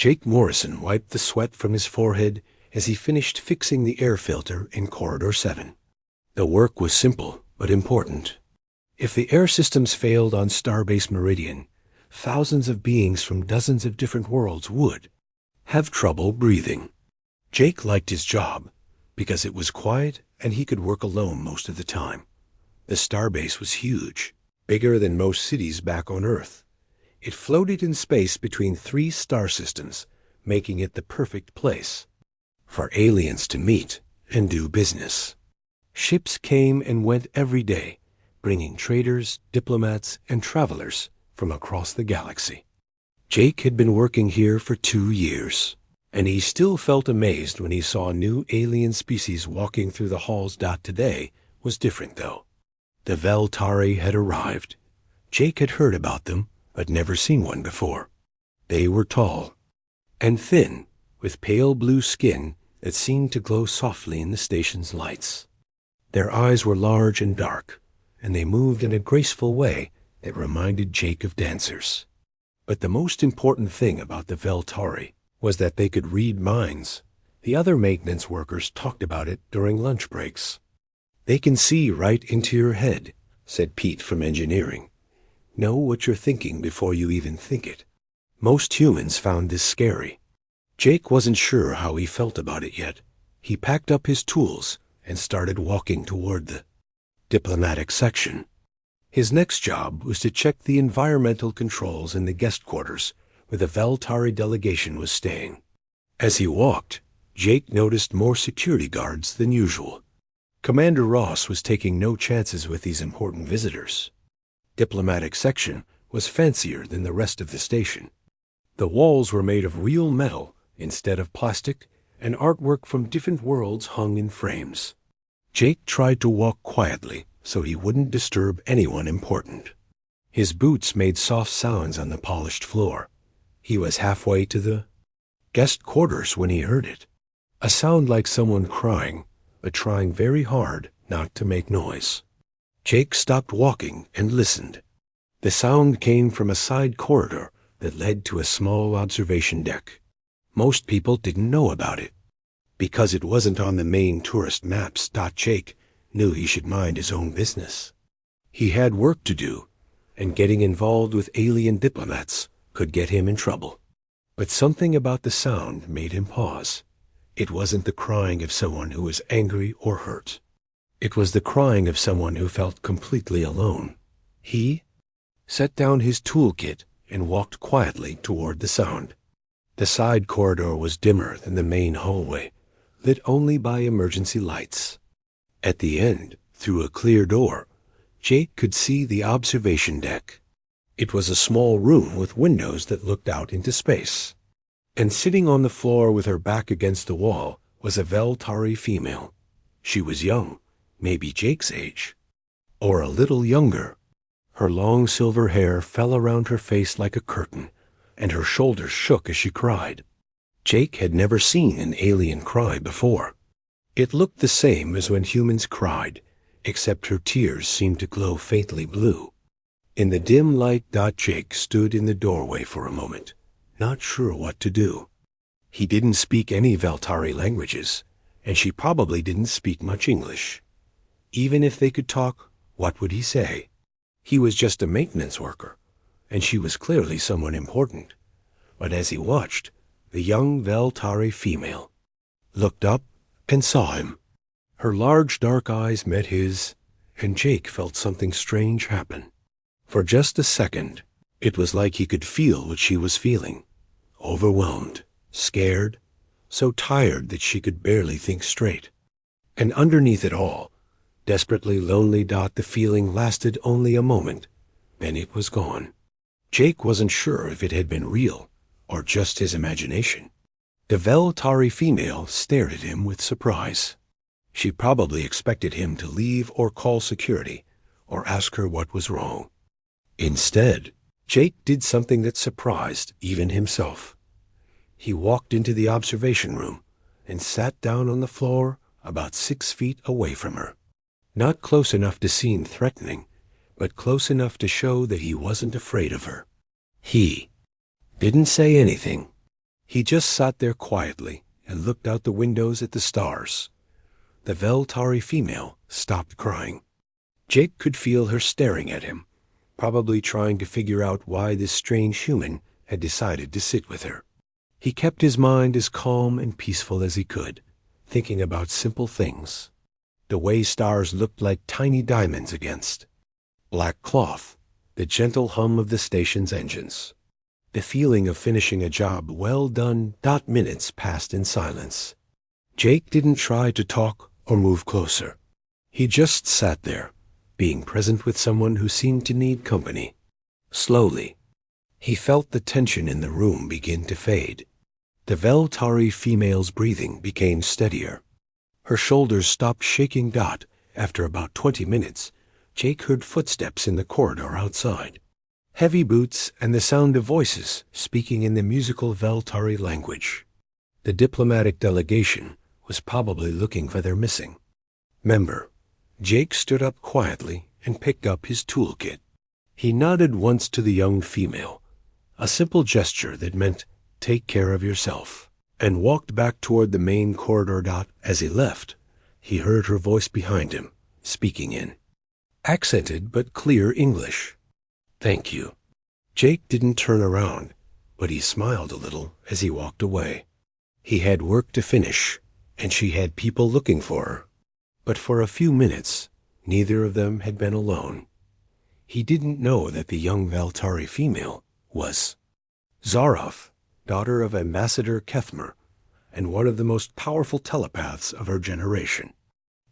Jake Morrison wiped the sweat from his forehead as he finished fixing the air filter in Corridor 7. The work was simple but important. If the air systems failed on Starbase Meridian, thousands of beings from dozens of different worlds would have trouble breathing. Jake liked his job because it was quiet and he could work alone most of the time. The starbase was huge, bigger than most cities back on Earth. It floated in space between 3 star systems, making it the perfect place for aliens to meet and do business. Ships came and went every day, bringing traders, diplomats, and travelers from across the galaxy. Jake had been working here for 2 years, and he still felt amazed when he saw new alien species walking through the halls. Today was different, though. The Veltari had arrived. Jake had heard about them, but never seen one before. They were tall and thin, with pale blue skin that seemed to glow softly in the station's lights. Their eyes were large and dark, and they moved in a graceful way that reminded Jake of dancers. But the most important thing about the Veltari was that they could read minds. The other maintenance workers talked about it during lunch breaks. "They can see right into your head," said Pete from engineering. "Know what you're thinking before you even think it." Most humans found this scary. Jake wasn't sure how he felt about it yet. He packed up his tools and started walking toward the diplomatic section. His next job was to check the environmental controls in the guest quarters where the Veltari delegation was staying. As he walked, Jake noticed more security guards than usual. Commander Ross was taking no chances with these important visitors. Diplomatic section was fancier than the rest of the station. The walls were made of real metal instead of plastic, and artwork from different worlds hung in frames. Jake tried to walk quietly so he wouldn't disturb anyone important. His boots made soft sounds on the polished floor. He was halfway to the guest quarters when he heard it. A sound like someone crying, but trying very hard not to make noise. Jake stopped walking and listened. The sound came from a side corridor that led to a small observation deck. Most people didn't know about it. Because it wasn't on the main tourist maps, Jake knew he should mind his own business. He had work to do, and getting involved with alien diplomats could get him in trouble. But something about the sound made him pause. It wasn't the crying of someone who was angry or hurt. It was the crying of someone who felt completely alone. He set down his toolkit and walked quietly toward the sound. The side corridor was dimmer than the main hallway, lit only by emergency lights. At the end, through a clear door, Jake could see the observation deck. It was a small room with windows that looked out into space. And sitting on the floor with her back against the wall was a Veltari female. She was young, maybe Jake's age, or a little younger. Her long silver hair fell around her face like a curtain, and her shoulders shook as she cried. Jake had never seen an alien cry before. It looked the same as when humans cried, except her tears seemed to glow faintly blue. In the dim light, Jake stood in the doorway for a moment, not sure what to do. He didn't speak any Veltari languages, and she probably didn't speak much English. Even if they could talk, what would he say? He was just a maintenance worker, and she was clearly someone important. But as he watched, the young Veltari female looked up and saw him. Her large dark eyes met his, and Jake felt something strange happen. For just a second, it was like he could feel what she was feeling. Overwhelmed, scared, so tired that she could barely think straight. And underneath it all, desperately lonely. The feeling lasted only a moment, then it was gone. Jake wasn't sure if it had been real or just his imagination. The Veltari female stared at him with surprise. She probably expected him to leave or call security or ask her what was wrong. Instead, Jake did something that surprised even himself. He walked into the observation room and sat down on the floor about 6 feet away from her. Not close enough to seem threatening, but close enough to show that he wasn't afraid of her. He didn't say anything. He just sat there quietly and looked out the windows at the stars. The Veltari female stopped crying. Jake could feel her staring at him, probably trying to figure out why this strange human had decided to sit with her. He kept his mind as calm and peaceful as he could, thinking about simple things. The way stars looked like tiny diamonds against black cloth, the gentle hum of the station's engines. The feeling of finishing a job well done. Minutes passed in silence. Jake didn't try to talk or move closer. He just sat there, being present with someone who seemed to need company. Slowly, he felt the tension in the room begin to fade. The Veltari female's breathing became steadier. Her shoulders stopped shaking. After about 20 minutes, Jake heard footsteps in the corridor outside. Heavy boots and the sound of voices speaking in the musical Veltari language. The diplomatic delegation was probably looking for their missing member. Jake stood up quietly and picked up his toolkit. He nodded once to the young female, a simple gesture that meant, "Take care of yourself," and walked back toward the main corridor. As he left, he heard her voice behind him, speaking in accented but clear English. "Thank you." Jake didn't turn around, but he smiled a little as he walked away. He had work to finish, and she had people looking for her. But for a few minutes, neither of them had been alone. He didn't know that the young Veltari female was Zaroff, daughter of Ambassador Kethmer, and one of the most powerful telepaths of her generation.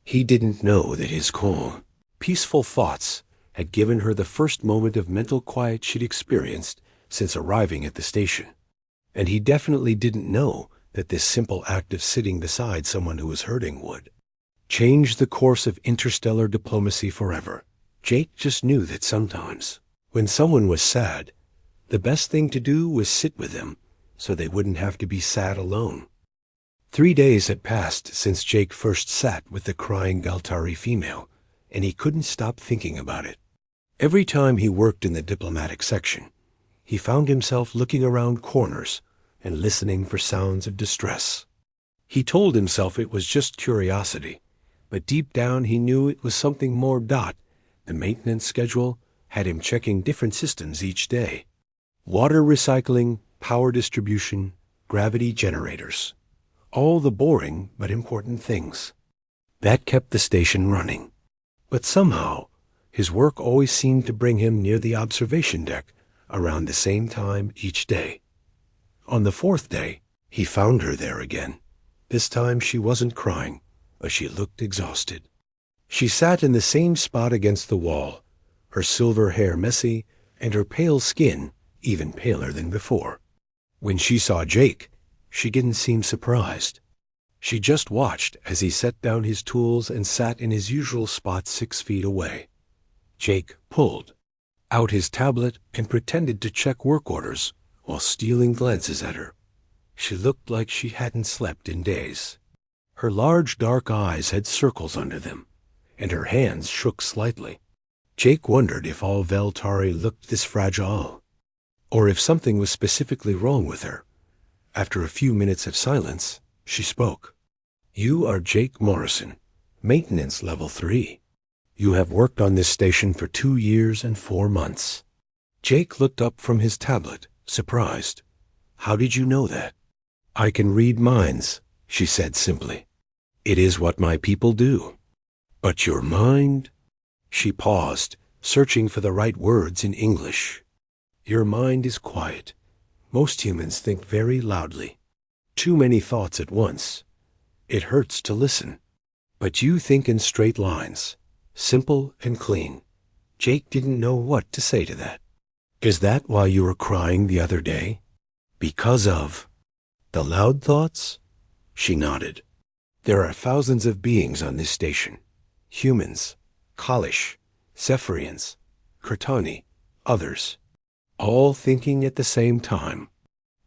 He didn't know that his calm, peaceful thoughts had given her the first moment of mental quiet she'd experienced since arriving at the station. And he definitely didn't know that this simple act of sitting beside someone who was hurting would change the course of interstellar diplomacy forever. Jake just knew that sometimes, when someone was sad, the best thing to do was sit with them so they wouldn't have to be sad alone. 3 days had passed since Jake first sat with the crying Veltari female, and he couldn't stop thinking about it. Every time he worked in the diplomatic section, he found himself looking around corners and listening for sounds of distress. He told himself it was just curiosity, but deep down he knew it was something more. The maintenance schedule had him checking different systems each day. Water recycling, power distribution, gravity generators. All the boring but important things. That kept the station running. But somehow, his work always seemed to bring him near the observation deck around the same time each day. On the 4th day, he found her there again. This time she wasn't crying, but she looked exhausted. She sat in the same spot against the wall, her silver hair messy and her pale skin even paler than before. When she saw Jake, she didn't seem surprised. She just watched as he set down his tools and sat in his usual spot 6 feet away. Jake pulled out his tablet and pretended to check work orders while stealing glances at her. She looked like she hadn't slept in days. Her large dark eyes had circles under them, and her hands shook slightly. Jake wondered if all Veltari looked this fragile, or if something was specifically wrong with her. After a few minutes of silence, she spoke. "You are Jake Morrison, maintenance level 3. You have worked on this station for 2 years and 4 months. Jake looked up from his tablet, surprised. "How did you know that?" "I can read minds," she said simply. "It is what my people do." "But your mind?" She paused, searching for the right words in English. "Your mind is quiet. Most humans think very loudly. Too many thoughts at once. It hurts to listen. But you think in straight lines, simple and clean." Jake didn't know what to say to that. "Is that why you were crying the other day? Because of the loud thoughts?" She nodded. "There are thousands of beings on this station. Humans, Kalish, Zephyrians, Kurtani, others. All thinking at the same time.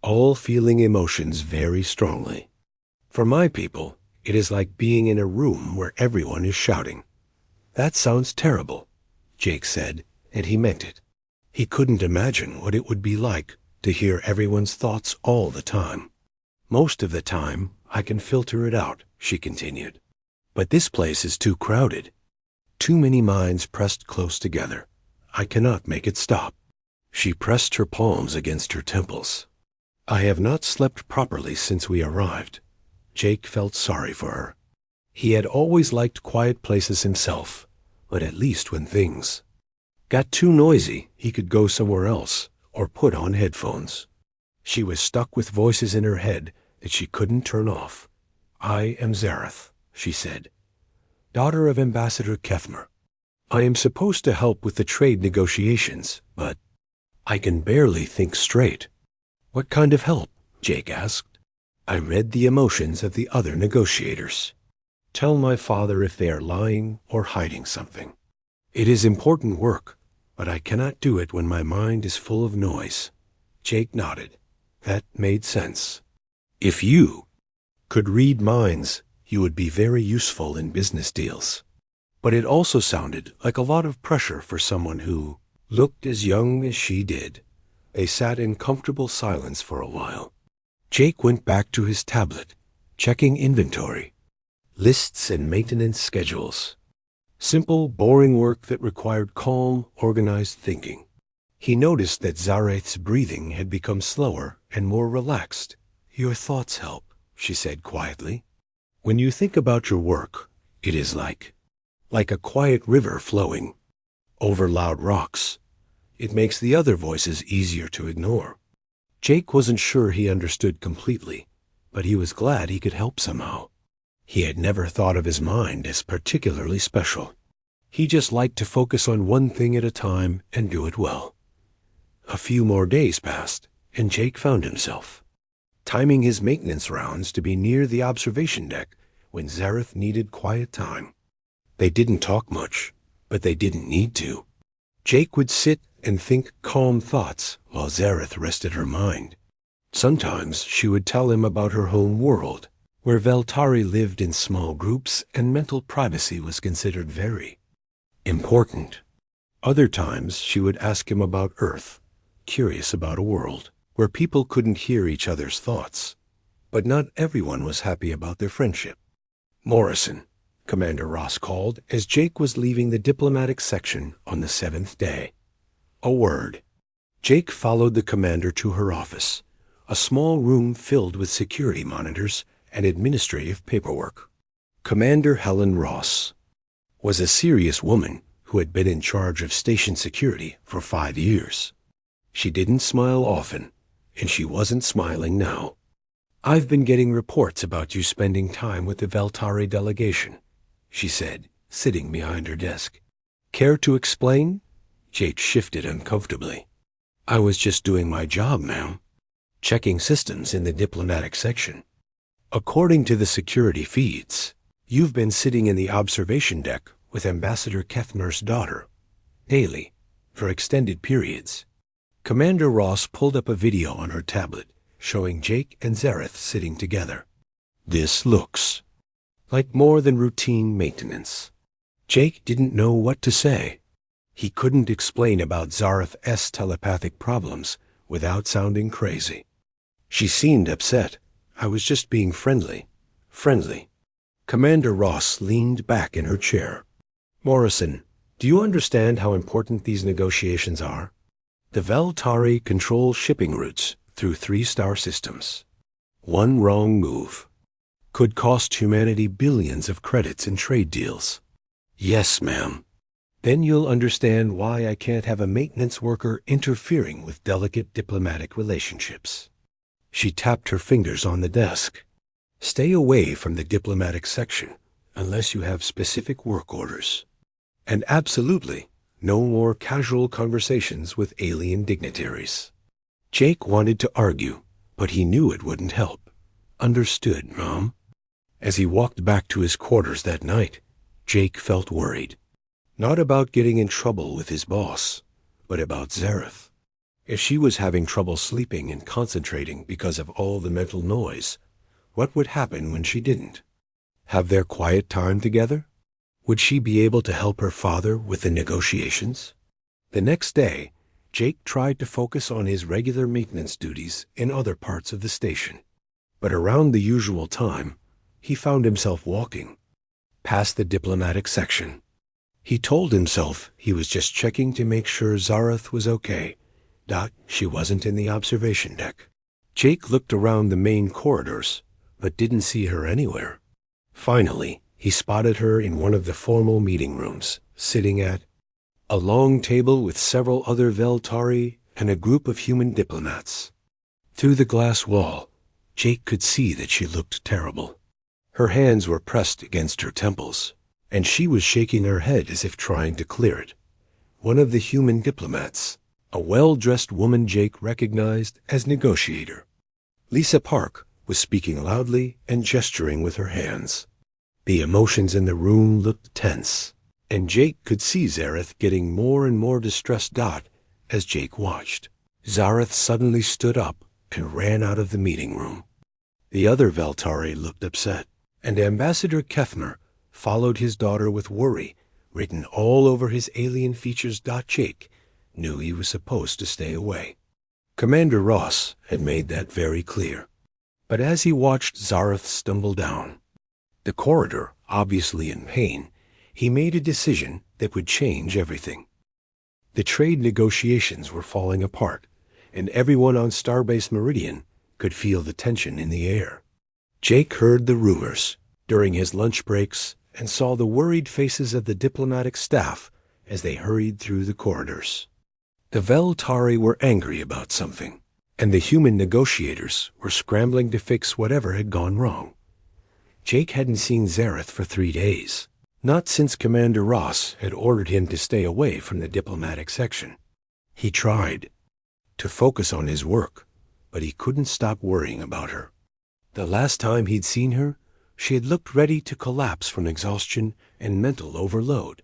All feeling emotions very strongly. For my people, it is like being in a room where everyone is shouting." "That sounds terrible," Jake said, and he meant it. He couldn't imagine what it would be like to hear everyone's thoughts all the time. Most of the time, I can filter it out, she continued. But this place is too crowded. Too many minds pressed close together. I cannot make it stop. She pressed her palms against her temples. I have not slept properly since we arrived. Jake felt sorry for her. He had always liked quiet places himself, but at least when things got too noisy, he could go somewhere else or put on headphones. She was stuck with voices in her head that she couldn't turn off. I am Zareth, she said, daughter of Ambassador Kethmer. I am supposed to help with the trade negotiations, but I can barely think straight. What kind of help? Jake asked. I read the emotions of the other negotiators. Tell my father if they are lying or hiding something. It is important work, but I cannot do it when my mind is full of noise. Jake nodded. That made sense. If you could read minds, you would be very useful in business deals. But it also sounded like a lot of pressure for someone who looked as young as she did. They sat in comfortable silence for a while. Jake went back to his tablet, checking inventory, lists and maintenance schedules. Simple, boring work that required calm, organized thinking. He noticed that Zareth's breathing had become slower and more relaxed. Your thoughts help, she said quietly. When you think about your work, it is like a quiet river flowing over loud rocks. It makes the other voices easier to ignore. Jake wasn't sure he understood completely, but he was glad he could help somehow. He had never thought of his mind as particularly special. He just liked to focus on one thing at a time and do it well. A few more days passed, and Jake found himself timing his maintenance rounds to be near the observation deck when Zareth needed quiet time. They didn't talk much, but they didn't need to. Jake would sit and think calm thoughts while Zareth rested her mind. Sometimes she would tell him about her home world, where Veltari lived in small groups and mental privacy was considered very important. Other times she would ask him about Earth, curious about a world where people couldn't hear each other's thoughts. But not everyone was happy about their friendship. Morrison, Commander Ross called as Jake was leaving the diplomatic section on the 7th day. A word. Jake followed the commander to her office, a small room filled with security monitors and administrative paperwork. Commander Helen Ross was a serious woman who had been in charge of station security for 5 years. She didn't smile often, and she wasn't smiling now. I've been getting reports about you spending time with the Veltari delegation, she said, sitting behind her desk. Care to explain? Jake shifted uncomfortably. I was just doing my job, ma'am. Checking systems in the diplomatic section. According to the security feeds, you've been sitting in the observation deck with Ambassador Kethmer's daughter, daily, for extended periods. Commander Ross pulled up a video on her tablet, showing Jake and Zareth sitting together. This looks like more than routine maintenance. Jake didn't know what to say. He couldn't explain about Zareth's telepathic problems without sounding crazy. She seemed upset. I was just being friendly. Friendly. Commander Ross leaned back in her chair. Morrison, do you understand how important these negotiations are? The Veltari control shipping routes through 3-star systems. One wrong move could cost humanity billions of credits in trade deals. Yes, ma'am. Then you'll understand why I can't have a maintenance worker interfering with delicate diplomatic relationships. She tapped her fingers on the desk. Stay away from the diplomatic section unless you have specific work orders. And absolutely no more casual conversations with alien dignitaries. Jake wanted to argue, but he knew it wouldn't help. Understood, Mom. As he walked back to his quarters that night, Jake felt worried. Not about getting in trouble with his boss, but about Zareth. If she was having trouble sleeping and concentrating because of all the mental noise, what would happen when she didn't? Have their quiet time together? Would she be able to help her father with the negotiations? The next day, Jake tried to focus on his regular maintenance duties in other parts of the station. But around the usual time, he found himself walking past the diplomatic section. He told himself he was just checking to make sure Zareth was okay. She wasn't in the observation deck. Jake looked around the main corridors, but didn't see her anywhere. Finally, he spotted her in one of the formal meeting rooms, sitting at a long table with several other Veltari and a group of human diplomats. Through the glass wall, Jake could see that she looked terrible. Her hands were pressed against her temples, and she was shaking her head as if trying to clear it. One of the human diplomats, a well-dressed woman Jake recognized as negotiator, Lisa Park, was speaking loudly and gesturing with her hands. The emotions in the room looked tense, and Jake could see Zareth getting more and more distressed. As Jake watched, Zareth suddenly stood up and ran out of the meeting room. The other Veltari looked upset, and Ambassador Kethmer followed his daughter with worry written all over his alien features. Jake knew he was supposed to stay away. Commander Ross had made that very clear. But as he watched Zareth stumble down the corridor, obviously in pain, he made a decision that would change everything. The trade negotiations were falling apart, and everyone on Starbase Meridian could feel the tension in the air. Jake heard the rumors during his lunch breaks and saw the worried faces of the diplomatic staff as they hurried through the corridors. The Veltari were angry about something, and the human negotiators were scrambling to fix whatever had gone wrong. Jake hadn't seen Zareth for 3 days, not since Commander Ross had ordered him to stay away from the diplomatic section. He tried to focus on his work, but he couldn't stop worrying about her. The last time he'd seen her, she had looked ready to collapse from exhaustion and mental overload.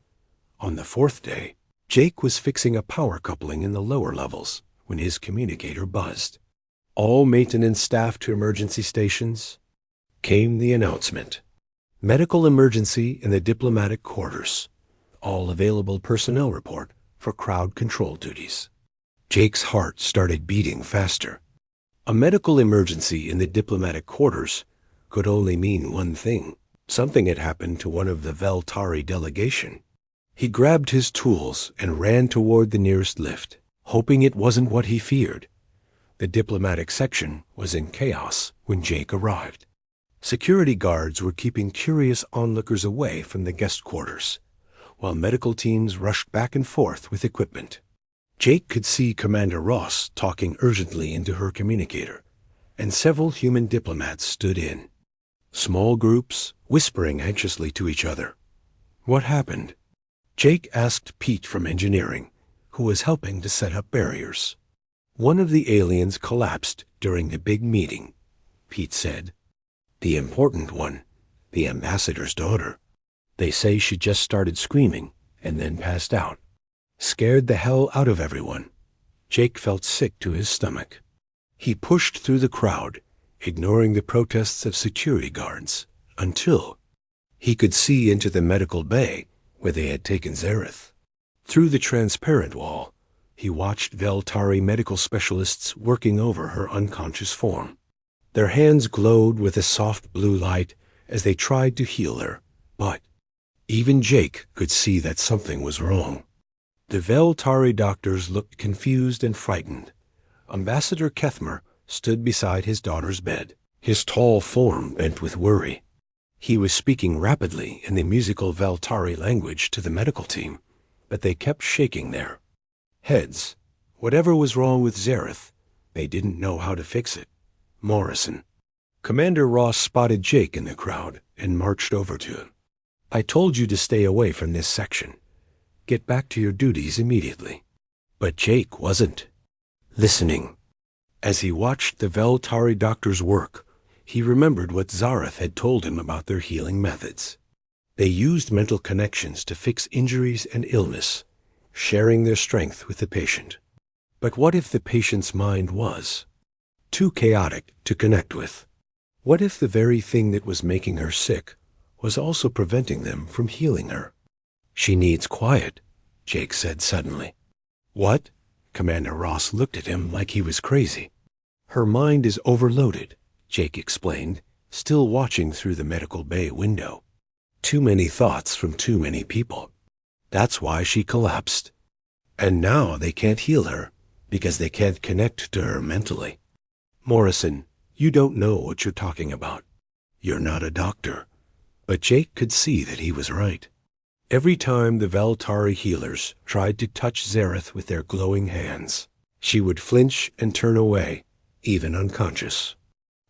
On the 4th day, Jake was fixing a power coupling in the lower levels when his communicator buzzed. All maintenance staff to emergency stations. Came the announcement. Medical emergency in the diplomatic quarters. All available personnel report for crowd control duties. Jake's heart started beating faster. A medical emergency in the diplomatic quarters could only mean one thing. Something had happened to one of the Veltari delegation. He grabbed his tools and ran toward the nearest lift, hoping it wasn't what he feared. The diplomatic section was in chaos when Jake arrived. Security guards were keeping curious onlookers away from the guest quarters, while medical teams rushed back and forth with equipment. Jake could see Commander Ross talking urgently into her communicator, and several human diplomats stood in. Small groups, whispering anxiously to each other. What happened? Jake asked Pete from engineering, who was helping to set up barriers. One of the aliens collapsed during the big meeting, Pete said. The important one, the ambassador's daughter. They say she just started screaming and then passed out. Scared the hell out of everyone. Jake felt sick to his stomach. He pushed through the crowd, ignoring the protests of security guards, until he could see into the medical bay where they had taken Zareth. Through the transparent wall, he watched Veltari medical specialists working over her unconscious form. Their hands glowed with a soft blue light as they tried to heal her, but even Jake could see that something was wrong. The Veltari doctors looked confused and frightened. Ambassador Kethmer stood beside his daughter's bed, his tall form bent with worry. He was speaking rapidly in the musical Veltari language to the medical team, but they kept shaking their heads. Whatever was wrong with Zareth, they didn't know how to fix it. Morrison. Commander Ross spotted Jake in the crowd and marched over to him. I told you to stay away from this section. Get back to your duties immediately. But Jake wasn't listening. As he watched the Veltari doctors work, he remembered what Zareth had told him about their healing methods. They used mental connections to fix injuries and illness, sharing their strength with the patient. But what if the patient's mind was too chaotic to connect with? What if the very thing that was making her sick was also preventing them from healing her? She needs quiet, Jake said suddenly. What? Commander Ross looked at him like he was crazy. Her mind is overloaded. Jake explained, still watching through the medical bay window. Too many thoughts from too many people. That's why she collapsed. And now they can't heal her, because they can't connect to her mentally. Morrison, you don't know what you're talking about. You're not a doctor. But Jake could see that he was right. Every time the Veltari healers tried to touch Zareth with their glowing hands, she would flinch and turn away, even unconscious.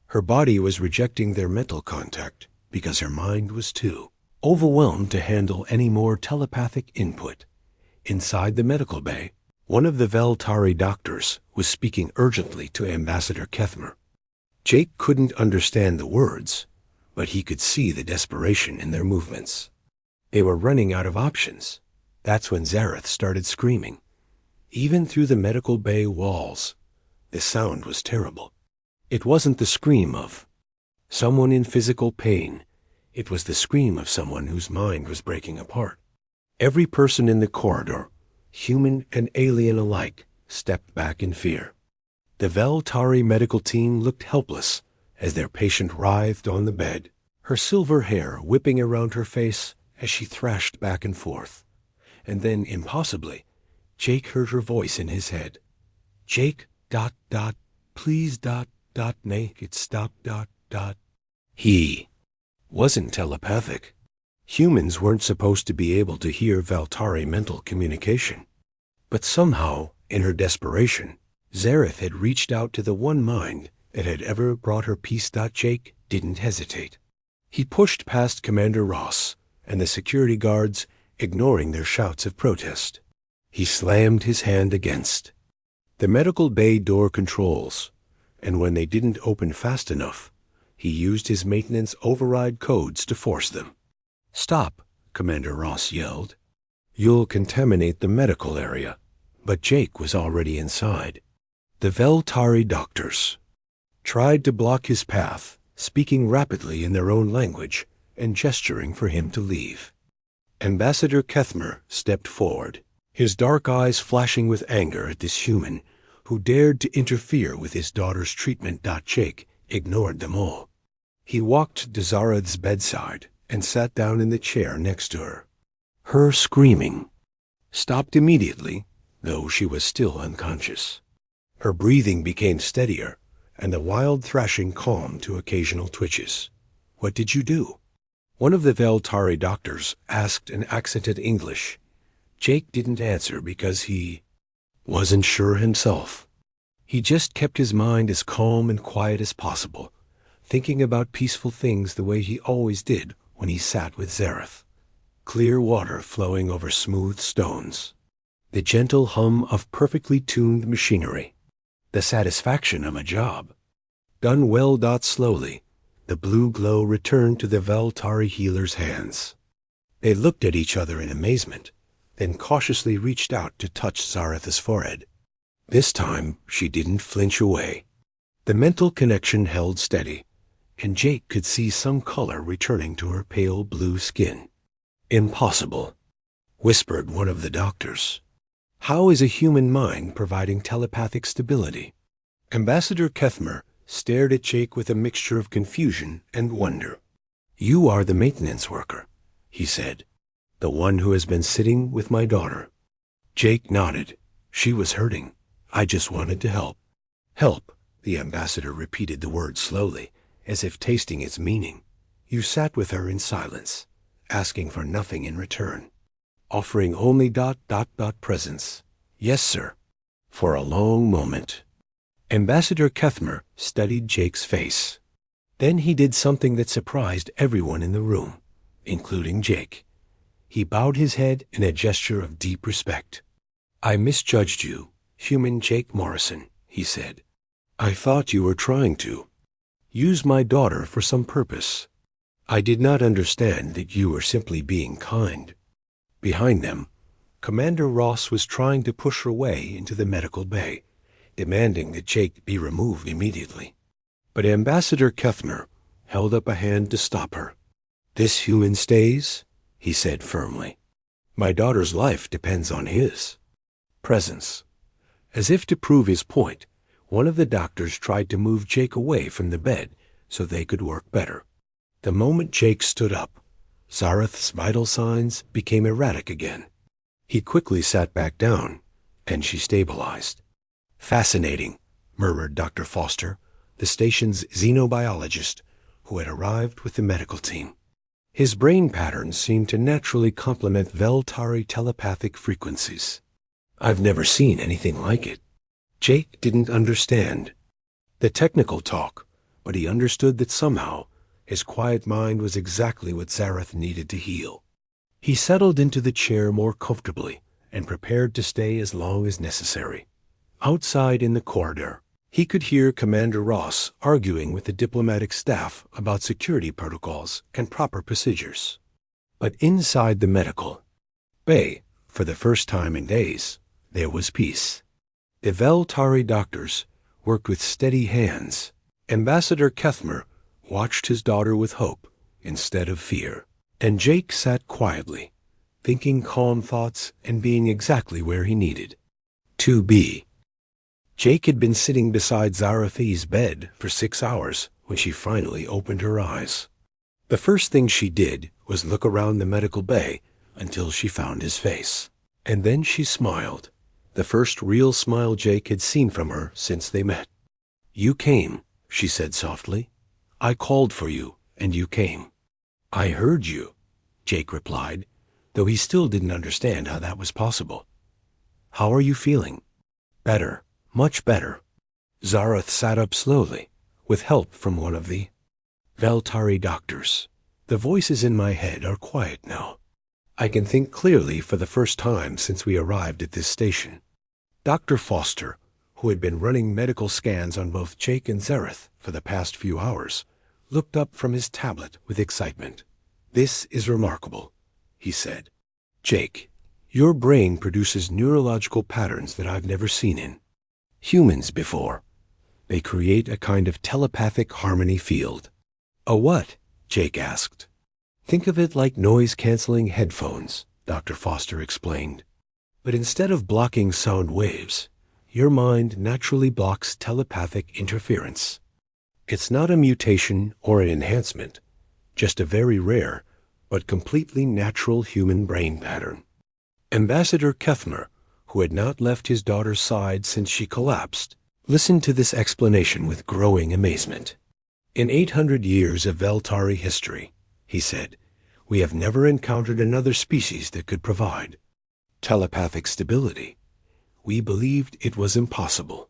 Her body was rejecting their mental contact because her mind was too overwhelmed to handle any more telepathic input. Inside the medical bay, one of the Veltari doctors was speaking urgently to Ambassador Kethmer. Jake couldn't understand the words, but he could see the desperation in their movements. They were running out of options. That's when Zareth started screaming. Even through the medical bay walls, the sound was terrible. It wasn't the scream of someone in physical pain. It was the scream of someone whose mind was breaking apart. Every person in the corridor, human and alien alike, stepped back in fear. The Veltari medical team looked helpless as their patient writhed on the bed, her silver hair whipping around her face as she thrashed back and forth. And then, impossibly, Jake heard her voice in his head. Jake, please, make it stop, He wasn't telepathic. Humans weren't supposed to be able to hear Veltari mental communication. But somehow, in her desperation, Zareth had reached out to the one mind that had ever brought her peace. Jake didn't hesitate. He pushed past Commander Ross and the security guards, ignoring their shouts of protest. He slammed his hand against the medical bay door controls, and when they didn't open fast enough, he used his maintenance override codes to force them. Stop, Commander Ross yelled. You'll contaminate the medical area. But Jake was already inside. The Veltari doctors tried to block his path, speaking rapidly in their own language and gesturing for him to leave. Ambassador Kethmer stepped forward, his dark eyes flashing with anger at this human who dared to interfere with his daughter's treatment. Jake ignored them all. He walked to Zareth's bedside and sat down in the chair next to her. Her screaming stopped immediately, though she was still unconscious. Her breathing became steadier, and the wild thrashing calmed to occasional twitches. What did you do? One of the Veltari doctors asked in accented English. Jake didn't answer because he wasn't sure himself. He just kept his mind as calm and quiet as possible, thinking about peaceful things the way he always did when he sat with Zareth. Clear water flowing over smooth stones. The gentle hum of perfectly tuned machinery. The satisfaction of a job. Done well. Slowly, the blue glow returned to the Veltari healer's hands. They looked at each other in amazement, then cautiously reached out to touch Zareth's forehead. This time, she didn't flinch away. The mental connection held steady, and Jake could see some color returning to her pale blue skin. Impossible, whispered one of the doctors. How is a human mind providing telepathic stability? Ambassador Kethmer stared at Jake with a mixture of confusion and wonder. You are the maintenance worker, he said, the one who has been sitting with my daughter. Jake nodded. She was hurting. I just wanted to help. Help, the ambassador repeated the word slowly, as if tasting its meaning. You sat with her in silence, asking for nothing in return, offering only presence. Yes, sir. For a long moment. Ambassador Kethmer studied Jake's face. Then he did something that surprised everyone in the room, including Jake. He bowed his head in a gesture of deep respect. I misjudged you, human Jake Morrison, he said. I thought you were trying to use my daughter for some purpose. I did not understand that you were simply being kind. Behind them, Commander Ross was trying to push her way into the medical bay, demanding that Jake be removed immediately. But Ambassador Kethmer held up a hand to stop her. This human stays, he said firmly. My daughter's life depends on his presence. As if to prove his point, one of the doctors tried to move Jake away from the bed so they could work better. The moment Jake stood up, Zareth's vital signs became erratic again. He quickly sat back down, and she stabilized. "Fascinating," murmured Dr. Foster, the station's xenobiologist, who had arrived with the medical team. His brain patterns seemed to naturally complement Veltari telepathic frequencies. "I've never seen anything like it." Jake didn't understand the technical talk, but he understood that somehow his quiet mind was exactly what Zareth needed to heal. He settled into the chair more comfortably and prepared to stay as long as necessary. Outside in the corridor, he could hear Commander Ross arguing with the diplomatic staff about security protocols and proper procedures. But inside the medical bay, for the first time in days, there was peace. The Veltari doctors worked with steady hands. Ambassador Kethmer watched his daughter with hope instead of fear, and Jake sat quietly, thinking calm thoughts and being exactly where he needed to be. Jake had been sitting beside Zarathi's bed for 6 hours when she finally opened her eyes. The first thing she did was look around the medical bay until she found his face. And then she smiled, the first real smile Jake had seen from her since they met. "You came," she said softly. "I called for you, and you came." "I heard you," Jake replied, though he still didn't understand how that was possible. "How are you feeling?" "Better. Much better." Zareth sat up slowly, with help from one of the Veltari doctors. "The voices in my head are quiet now. I can think clearly for the first time since we arrived at this station." Dr. Foster, who had been running medical scans on both Jake and Zareth for the past few hours, looked up from his tablet with excitement. "This is remarkable," he said. "Jake, your brain produces neurological patterns that I've never seen in humans before. They create a kind of telepathic harmony field." "A what?" Jake asked. "Think of it like noise-canceling headphones," Dr. Foster explained. "But instead of blocking sound waves, your mind naturally blocks telepathic interference. It's not a mutation or an enhancement, just a very rare but completely natural human brain pattern." Ambassador Kethmer, who had not left his daughter's side since she collapsed, listened to this explanation with growing amazement. "In 800 years of Veltari history," he said, "we have never encountered another species that could provide telepathic stability. We believed it was impossible."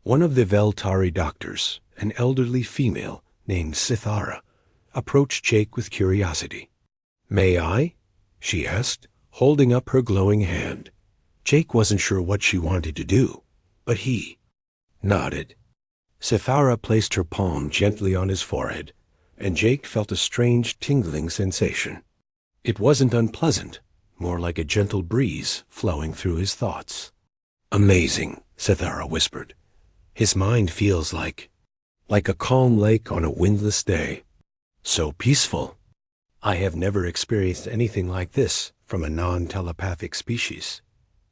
One of the Veltari doctors, an elderly female named Sithara, approached Jake with curiosity. "May I?" she asked, holding up her glowing hand. Jake wasn't sure what she wanted to do, but he nodded. Sithara placed her palm gently on his forehead, and Jake felt a strange tingling sensation. It wasn't unpleasant, more like a gentle breeze flowing through his thoughts. "Amazing," Sithara whispered. "His mind feels like a calm lake on a windless day. So peaceful. I have never experienced anything like this from a non-telepathic species."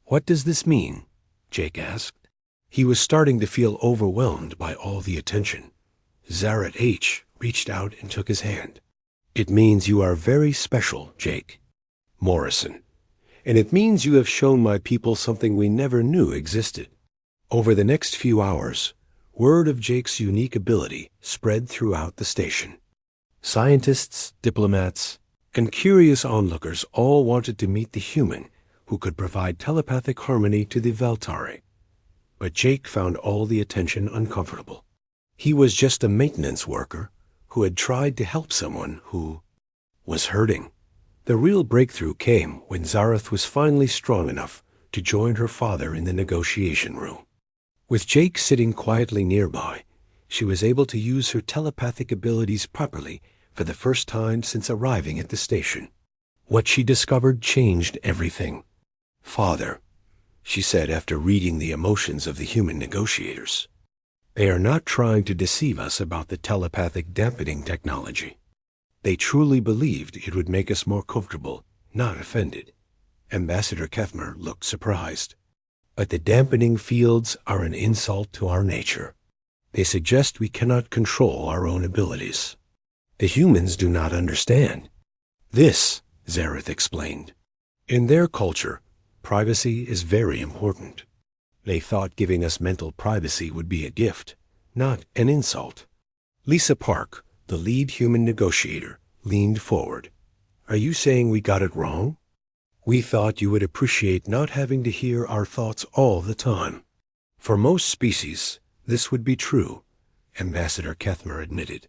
"What does this mean?" Jake asked. He was starting to feel overwhelmed by all the attention. Zareth H. reached out and took his hand. "It means you are very special, Jake Morrison. And it means you have shown my people something we never knew existed." Over the next few hours, word of Jake's unique ability spread throughout the station. Scientists, diplomats, and curious onlookers all wanted to meet the human who could provide telepathic harmony to the Veltari. But Jake found all the attention uncomfortable. He was just a maintenance worker who had tried to help someone who was hurting. The real breakthrough came when Zareth was finally strong enough to join her father in the negotiation room. With Jake sitting quietly nearby, she was able to use her telepathic abilities properly for the first time since arriving at the station. What she discovered changed everything. "Father," she said after reading the emotions of the human negotiators, "they are not trying to deceive us about the telepathic dampening technology. They truly believed it would make us more comfortable, not offended." Ambassador Kethmer looked surprised. "But the dampening fields are an insult to our nature. They suggest we cannot control our own abilities. The humans do not understand. This, Zareth explained. In their culture, privacy is very important. They thought giving us mental privacy would be a gift, not an insult. Lisa Park, the lead human negotiator, leaned forward. Are you saying we got it wrong? We thought you would appreciate not having to hear our thoughts all the time. For most species, this would be true, Ambassador Kethmer admitted.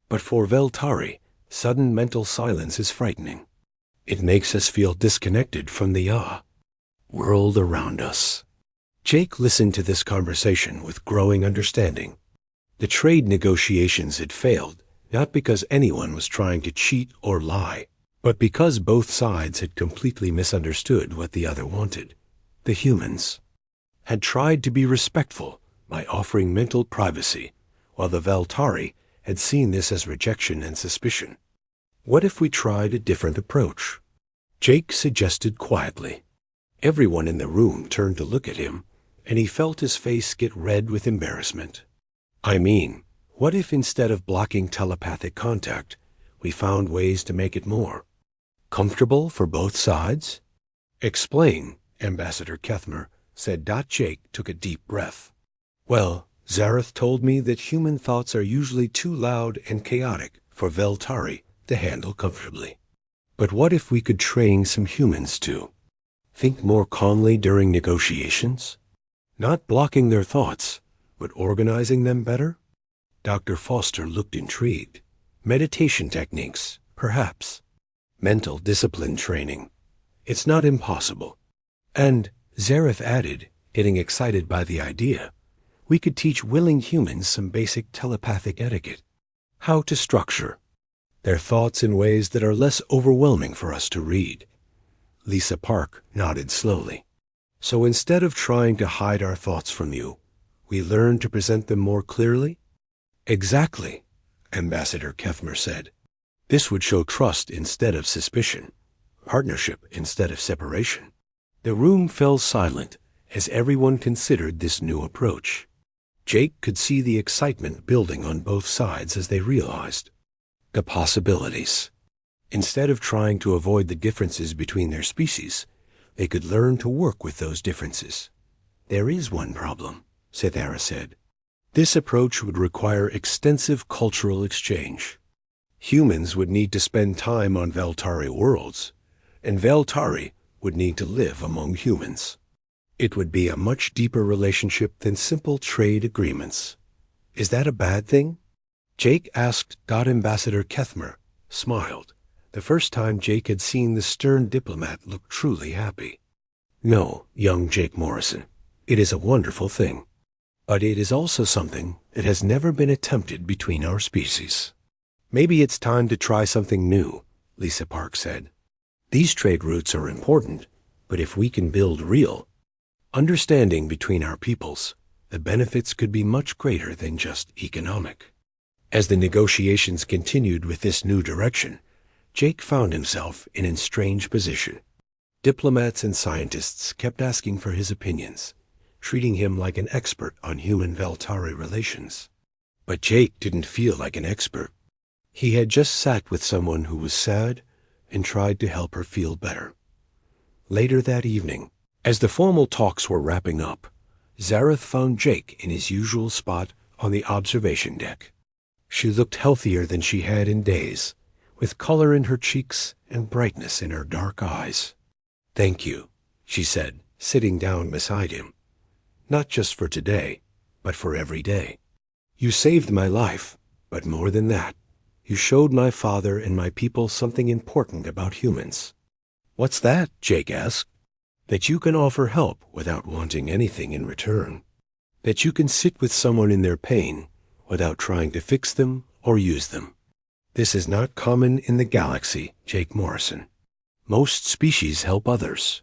But for Veltari, sudden mental silence is frightening. It makes us feel disconnected from the world around us. Jake listened to this conversation with growing understanding. The trade negotiations had failed, not because anyone was trying to cheat or lie, but because both sides had completely misunderstood what the other wanted. The humans had tried to be respectful by offering mental privacy, while the Veltari had seen this as rejection and suspicion. What if we tried a different approach? Jake suggested quietly. Everyone in the room turned to look at him, and he felt his face get red with embarrassment. I mean, what if instead of blocking telepathic contact, we found ways to make it more comfortable for both sides? Explain, Ambassador Kethmer said. Jake took a deep breath. Well, Zareth told me that human thoughts are usually too loud and chaotic for Veltari to handle comfortably. But what if we could train some humans to think more calmly during negotiations? Not blocking their thoughts, but organizing them better? Dr. Foster looked intrigued. Meditation techniques, perhaps. Mental discipline training. It's not impossible. And, Zareth added, getting excited by the idea, we could teach willing humans some basic telepathic etiquette. How to structure their thoughts in ways that are less overwhelming for us to read. Lisa Park nodded slowly. So instead of trying to hide our thoughts from you, we learn to present them more clearly? Exactly, Ambassador Kethmer said. This would show trust instead of suspicion, partnership instead of separation. The room fell silent as everyone considered this new approach. Jake could see the excitement building on both sides as they realized the possibilities. Instead of trying to avoid the differences between their species, they could learn to work with those differences. There is one problem, Cethara said. This approach would require extensive cultural exchange. Humans would need to spend time on Veltari worlds, and Veltari would need to live among humans. It would be a much deeper relationship than simple trade agreements. Is that a bad thing? Jake asked. Ambassador Kethmer smiled. The first time Jake had seen the stern diplomat look truly happy. No, young Jake Morrison, it is a wonderful thing. But it is also something that has never been attempted between our species. Maybe it's time to try something new, Lisa Park said. These trade routes are important, but if we can build real understanding between our peoples, the benefits could be much greater than just economic. As the negotiations continued with this new direction, Jake found himself in a strange position. Diplomats and scientists kept asking for his opinions, treating him like an expert on human-Veltari relations. But Jake didn't feel like an expert. He had just sat with someone who was sad and tried to help her feel better. Later that evening, as the formal talks were wrapping up, Zareth found Jake in his usual spot on the observation deck. She looked healthier than she had in days, with color in her cheeks and brightness in her dark eyes. Thank you, she said, sitting down beside him. Not just for today, but for every day. You saved my life, but more than that, you showed my father and my people something important about humans. What's that? Jake asked. That you can offer help without wanting anything in return. That you can sit with someone in their pain without trying to fix them or use them. This is not common in the galaxy, Jake Morrison. Most species help others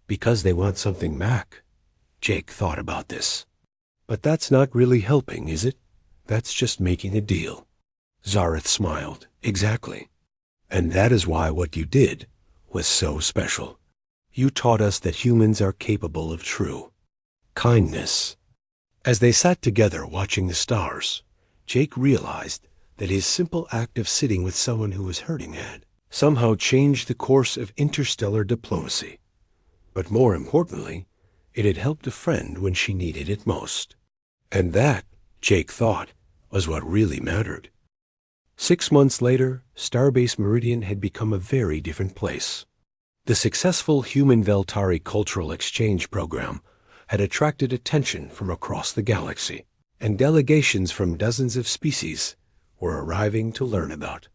because they want something back. Jake thought about this. But that's not really helping, is it? That's just making a deal. Zareth smiled. Exactly. And that is why what you did was so special. You taught us that humans are capable of true kindness. As they sat together watching the stars, Jake realized that his simple act of sitting with someone who was hurting had somehow changed the course of interstellar diplomacy. But more importantly, it had helped a friend when she needed it most. And that, Jake thought, was what really mattered. 6 months later, Starbase Meridian had become a very different place. The successful human Veltari cultural exchange program had attracted attention from across the galaxy, and delegations from dozens of species were arriving to learn about.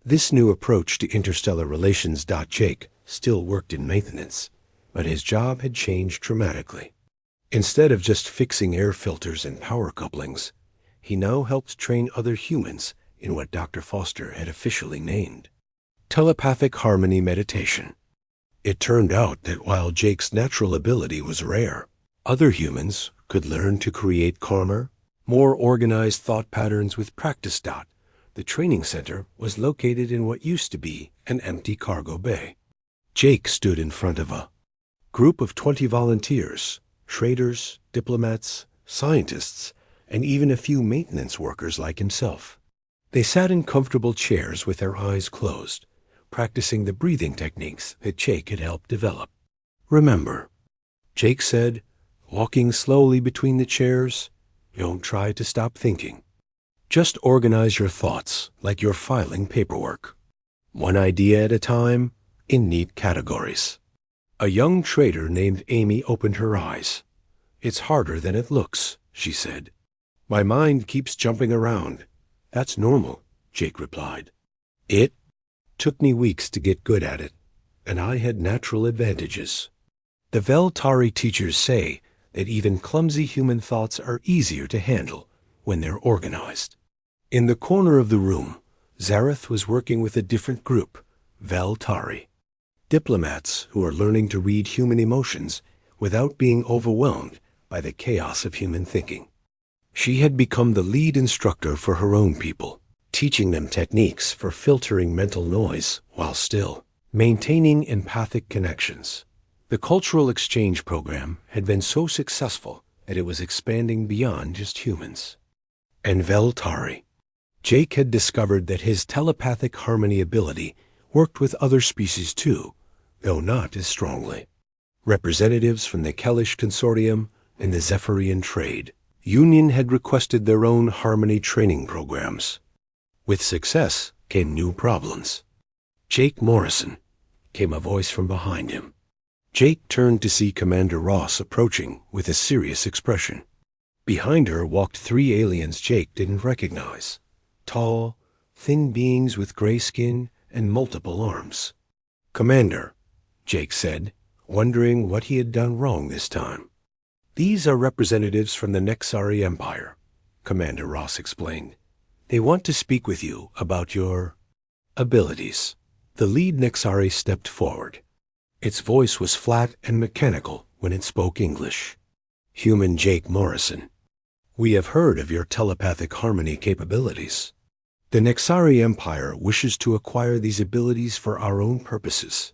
This new approach to interstellar relations. Jake still worked in maintenance, but his job had changed dramatically. Instead of just fixing air filters and power couplings, he now helped train other humans in what Dr. Foster had officially named telepathic harmony meditation. It turned out that while Jake's natural ability was rare, other humans could learn to create calmer, more organized thought patterns with practice. The training center was located in what used to be an empty cargo bay. Jake stood in front of a group of 20 volunteers, traders, diplomats, scientists, and even a few maintenance workers like himself. They sat in comfortable chairs with their eyes closed, practicing the breathing techniques that Jake had helped develop. "Remember," Jake said, walking slowly between the chairs, "don't try to stop thinking. Just organize your thoughts like you're filing paperwork. One idea at a time, in neat categories." A young trader named Amy opened her eyes. "It's harder than it looks," she said. "My mind keeps jumping around." "That's normal," Jake replied. "It took me weeks to get good at it, and I had natural advantages. The Veltari teachers say that even clumsy human thoughts are easier to handle when they're organized." In the corner of the room, Zareth was working with a different group, Veltari, diplomats who are learning to read human emotions without being overwhelmed by the chaos of human thinking. She had become the lead instructor for her own people, teaching them techniques for filtering mental noise while still maintaining empathic connections. The cultural exchange program had been so successful that it was expanding beyond just humans. And Veltari. Jake had discovered that his telepathic harmony ability worked with other species too, though not as strongly. Representatives from the Kellish Consortium and the Zephyrian Trade Union had requested their own harmony training programs. With success came new problems. "Jake Morrison," came a voice from behind him. Jake turned to see Commander Ross approaching with a serious expression. Behind her walked 3 aliens Jake didn't recognize. Tall, thin beings with gray skin and multiple arms. "Commander," Jake said, wondering what he had done wrong this time. "These are representatives from the Nexari Empire," Commander Ross explained. "They want to speak with you about your abilities." The lead Nexari stepped forward. Its voice was flat and mechanical when it spoke English. "Human Jake Morrison, we have heard of your telepathic harmony capabilities. The Nexari Empire wishes to acquire these abilities for our own purposes."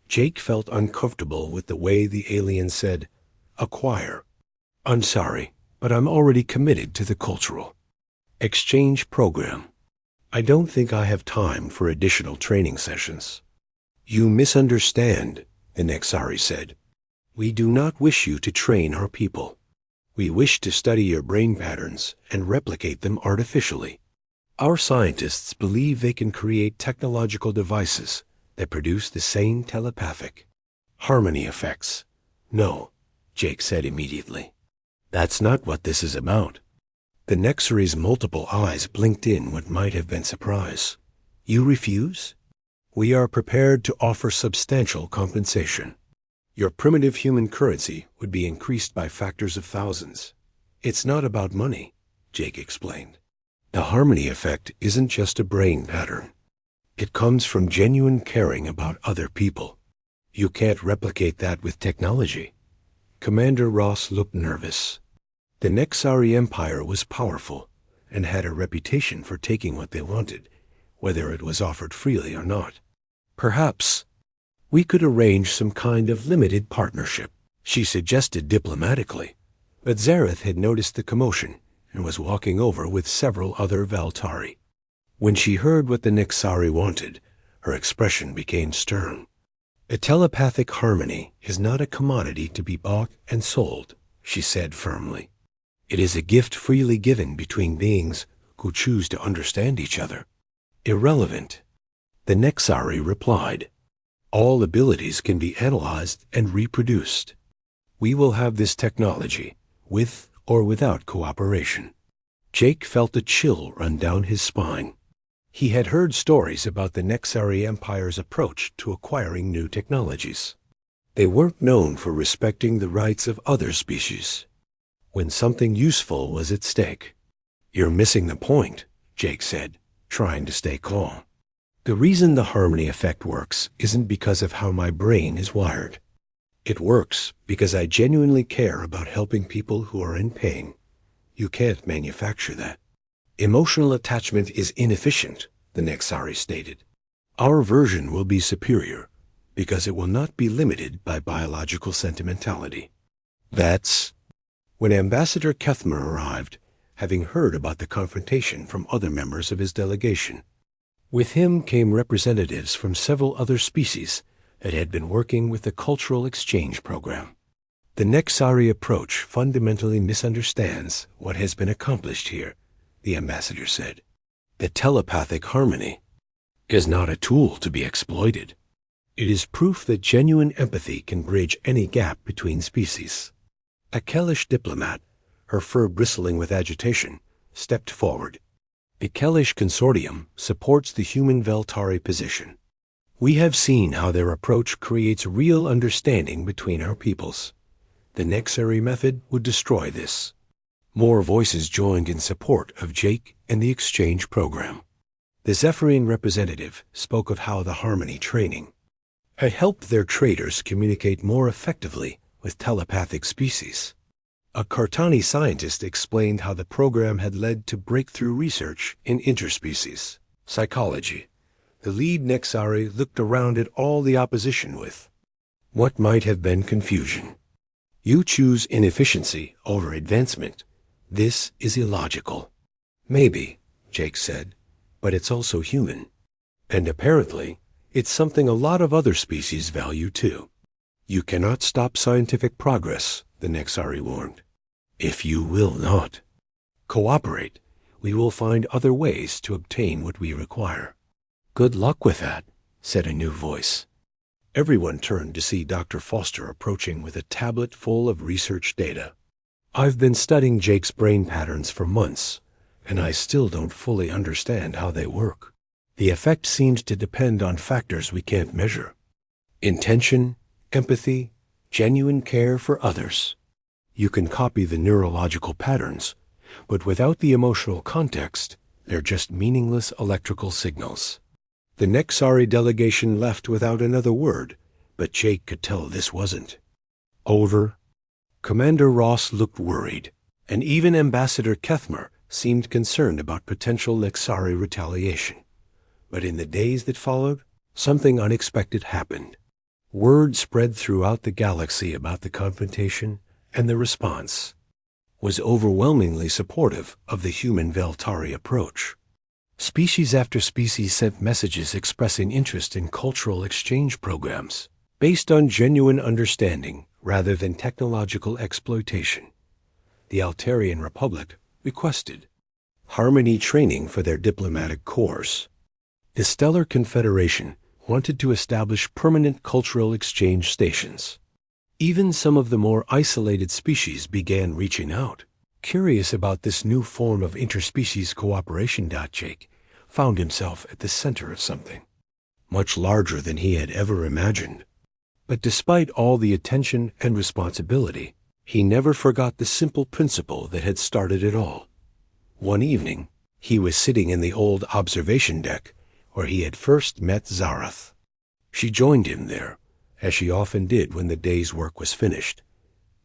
Jake felt uncomfortable with the way the alien said, "acquire." "I'm sorry, but I'm already committed to the cultural exchange program. I don't think I have time for additional training sessions." "You misunderstand," the Nexari said. "We do not wish you to train our people. We wish to study your brain patterns and replicate them artificially. Our scientists believe they can create technological devices that produce the same telepathic harmony effects." "No," Jake said immediately. "That's not what this is about." The Nexari's multiple eyes blinked in what might have been surprise. "You refuse? We are prepared to offer substantial compensation. Your primitive human currency would be increased by factors of thousands." "It's not about money," Jake explained. "The harmony effect isn't just a brain pattern. It comes from genuine caring about other people. You can't replicate that with technology." Commander Ross looked nervous. The Nexari Empire was powerful and had a reputation for taking what they wanted, whether it was offered freely or not. "Perhaps we could arrange some kind of limited partnership," she suggested diplomatically. But Zareth had noticed the commotion and was walking over with several other Valtari. When she heard what the Nexari wanted, her expression became stern. A telepathic harmony is not a commodity to be bought and sold, she said firmly. It is a gift freely given between beings who choose to understand each other. Irrelevant. The Nexari replied, all abilities can be analyzed and reproduced. We will have this technology, with or without cooperation. Jake felt a chill run down his spine. He had heard stories about the Nexari Empire's approach to acquiring new technologies. They weren't known for respecting the rights of other species. When something useful was at stake. You're missing the point, Jake said, trying to stay calm. The reason the harmony effect works isn't because of how my brain is wired. It works because I genuinely care about helping people who are in pain. You can't manufacture that. Emotional attachment is inefficient, the Nexari stated. Our version will be superior because it will not be limited by biological sentimentality. That's when Ambassador Kethmer arrived, having heard about the confrontation from other members of his delegation. With him came representatives from several other species that had been working with the Cultural Exchange Program. The Nexari approach fundamentally misunderstands what has been accomplished here, the ambassador said. The telepathic harmony is not a tool to be exploited. It is proof that genuine empathy can bridge any gap between species. A Kellish diplomat, her fur bristling with agitation, stepped forward. The Kellish Consortium supports the human Veltari position. We have seen how their approach creates real understanding between our peoples. The Nexari method would destroy this. More voices joined in support of Jake and the exchange program. The Zephyrian representative spoke of how the harmony training had helped their traders communicate more effectively with telepathic species. A Cartani scientist explained how the program had led to breakthrough research in interspecies psychology. The lead Nexari looked around at all the opposition with what might have been confusion. You choose inefficiency over advancement. This is illogical. Maybe, Jake said, but it's also human. And apparently, it's something a lot of other species value too. You cannot stop scientific progress, the Nexari warned. If you will not cooperate, we will find other ways to obtain what we require. Good luck with that, said a new voice. Everyone turned to see Dr. Foster approaching with a tablet full of research data. I've been studying Jake's brain patterns for months, and I still don't fully understand how they work. The effect seems to depend on factors we can't measure. Intention, empathy, genuine care for others. You can copy the neurological patterns, but without the emotional context, they're just meaningless electrical signals. The Nexari delegation left without another word, but Jake could tell this wasn't over. Commander Ross looked worried, and even Ambassador Kethmer seemed concerned about potential Nexari retaliation. But in the days that followed, something unexpected happened. Word spread throughout the galaxy about the confrontation, and the response was overwhelmingly supportive of the human Veltari approach. Species after species sent messages expressing interest in cultural exchange programs based on genuine understanding rather than technological exploitation. The Altarian Republic requested harmony training for their diplomatic corps. The Stellar Confederation wanted to establish permanent cultural exchange stations. Even some of the more isolated species began reaching out. Curious about this new form of interspecies cooperation, Jake found himself at the center of something much larger than he had ever imagined. But despite all the attention and responsibility, he never forgot the simple principle that had started it all. One evening, he was sitting in the old observation deck where he had first met Zareth. She joined him there, as she often did when the day's work was finished.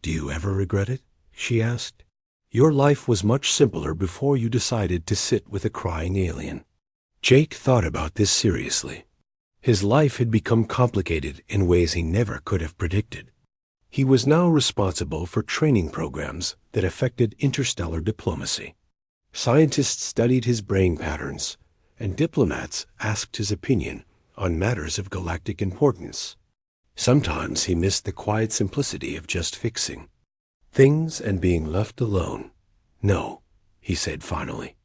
Do you ever regret it? She asked. Your life was much simpler before you decided to sit with a crying alien. Jake thought about this seriously. His life had become complicated in ways he never could have predicted. He was now responsible for training programs that affected interstellar diplomacy. Scientists studied his brain patterns, and diplomats asked his opinion on matters of galactic importance. Sometimes he missed the quiet simplicity of just fixing things and being left alone. "No," he said finally.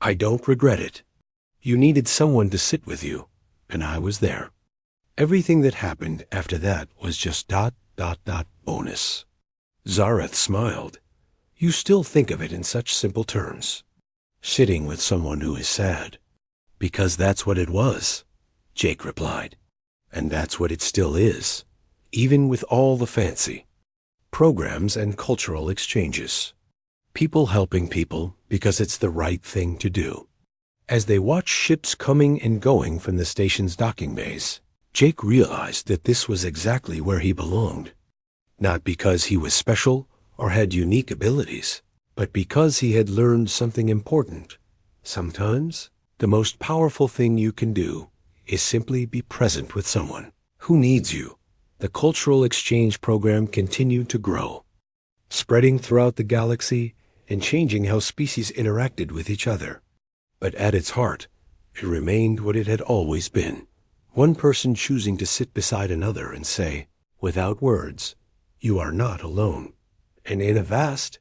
"I don't regret it. You needed someone to sit with you, and I was there." Everything that happened after that was just ... bonus. Zareth smiled. "You still think of it in such simple terms. Sitting with someone who is sad." "Because that's what it was," Jake replied. "And that's what it still is, even with all the fancy programs and cultural exchanges. People helping people because it's the right thing to do." As they watched ships coming and going from the station's docking bays, Jake realized that this was exactly where he belonged. Not because he was special or had unique abilities, but because he had learned something important. Sometimes, the most powerful thing you can do is simply be present with someone who needs you. The cultural exchange program continued to grow, spreading throughout the galaxy and changing how species interacted with each other. But at its heart, it remained what it had always been. One person choosing to sit beside another and say, without words, "You are not alone." And in a vast,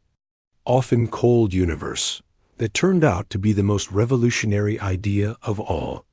often cold universe that turned out to be the most revolutionary idea of all,